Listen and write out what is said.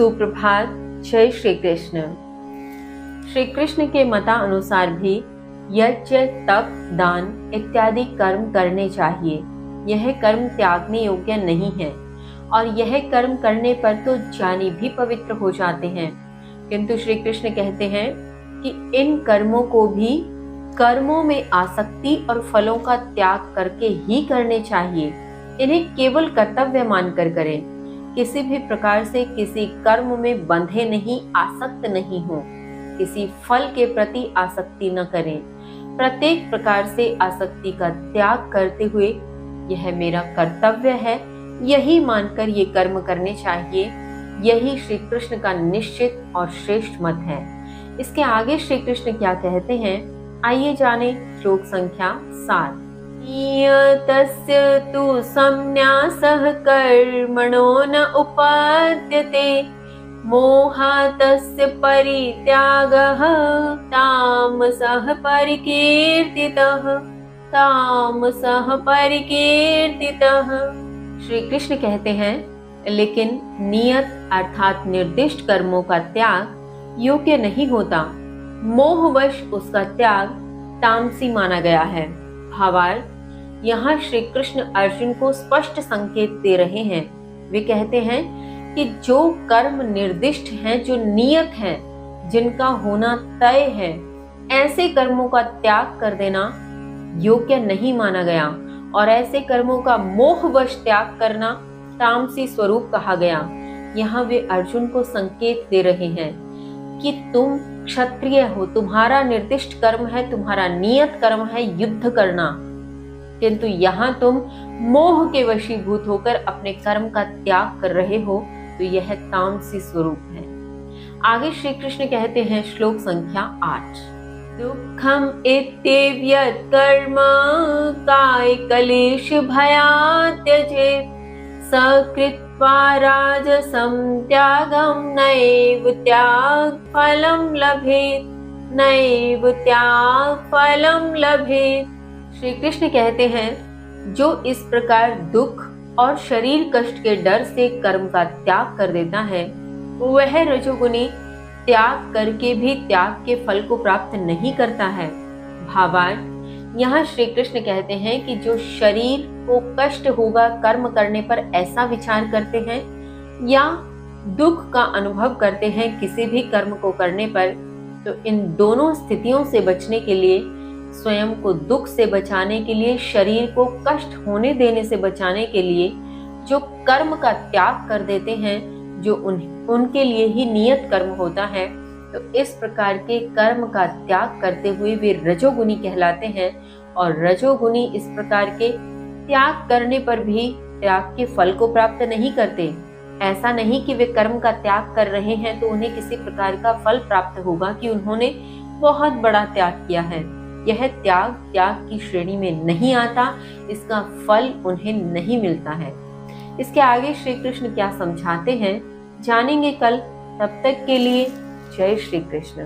सुप्रभात। जय श्री कृष्ण। श्री कृष्ण के मतानुसार भी यज्ञ, तप, दान इत्यादि कर्म करने चाहिए। यह कर्म त्यागने योग्य नहीं है और यह कर्म करने पर तो ज्ञानी भी पवित्र हो जाते हैं। किंतु श्री कृष्ण कहते हैं कि इन कर्मों को भी कर्मों में आसक्ति और फलों का त्याग करके ही करने चाहिए। इन्हें केवल कर्तव्य मानकर करें। किसी भी प्रकार से किसी कर्म में बंधे नहीं, आसक्त नहीं हो। किसी फल के प्रति आसक्ति न करें। प्रत्येक प्रकार से आसक्ति का त्याग करते हुए यह मेरा कर्तव्य है, यही मानकर ये कर्म करने चाहिए। यही श्री कृष्ण का निश्चित और श्रेष्ठ मत है। इसके आगे श्री कृष्ण क्या कहते हैं, आइए जाने। श्लोक संख्या 7। नियतस्य तु संन्यासः कर्मणो न उपाद्यते, मोहातस्य परित्यागः तामसः परिकीर्तितः। श्री कृष्ण कहते हैं, लेकिन नियत अर्थात निर्दिष्ट कर्मों का त्याग योग्य नहीं होता। मोहवश उसका त्याग तामसी माना गया है। भावार्थ, यहाँ श्री कृष्ण अर्जुन को स्पष्ट संकेत दे रहे हैं। वे कहते हैं कि जो कर्म निर्दिष्ट हैं, जो नियत हैं, जिनका होना तय है, ऐसे कर्मों का त्याग कर देना योग्य नहीं माना गया और ऐसे कर्मों का मोहवश त्याग करना तामसी स्वरूप कहा गया। यहाँ वे अर्जुन को संकेत दे रहे हैं कि तुम क्षत्रिय हो, तुम्हारा निर्दिष्ट कर्म है, तुम्हारा नियत कर्म है युद्ध करना, किंतु यहाँ तुम मोह के वशीभूत होकर अपने कर्म का त्याग कर रहे हो, तो यह तामसी स्वरूप है। आगे श्री कृष्ण कहते हैं, श्लोक संख्या 8। दुःखम इत्येव्यत् कर्म काय कलेश भयात् त्यजेत्, सकृत्वा राजसं त्यागं नैव त्याग फलं लभेत्। श्री कृष्ण कहते हैं, जो इस प्रकार दुख और शरीर कष्ट के डर से कर्म का त्याग कर देता है, वह रजोगुणी त्याग करके भी त्याग के फल को प्राप्त नहीं करता है। भावार्थ, यहाँ श्री कृष्ण कहते हैं कि जो शरीर को कष्ट होगा कर्म करने पर ऐसा विचार करते हैं, या दुख का अनुभव करते हैं किसी भी कर्म को करने पर, तो इन दोनों स्थितियों से बचने के लिए, स्वयं को दुख से बचाने के लिए, शरीर को कष्ट होने देने से बचाने के लिए जो कर्म का त्याग कर देते हैं, जो उनके लिए ही नियत कर्म होता है, तो इस प्रकार के कर्म का त्याग करते हुए वे रजोगुणी कहलाते हैं। और रजोगुणी इस प्रकार के त्याग करने पर भी त्याग के फल को प्राप्त नहीं करते। ऐसा नहीं कि वे कर्म का त्याग कर रहे हैं तो उन्हें किसी प्रकार का फल प्राप्त होगा कि उन्होंने बहुत बड़ा त्याग किया है। यह त्याग की श्रेणी में नहीं आता, इसका फल उन्हें नहीं मिलता है। इसके आगे श्री कृष्ण क्या समझाते हैं जानेंगे कल। तब तक के लिए जय श्री कृष्ण।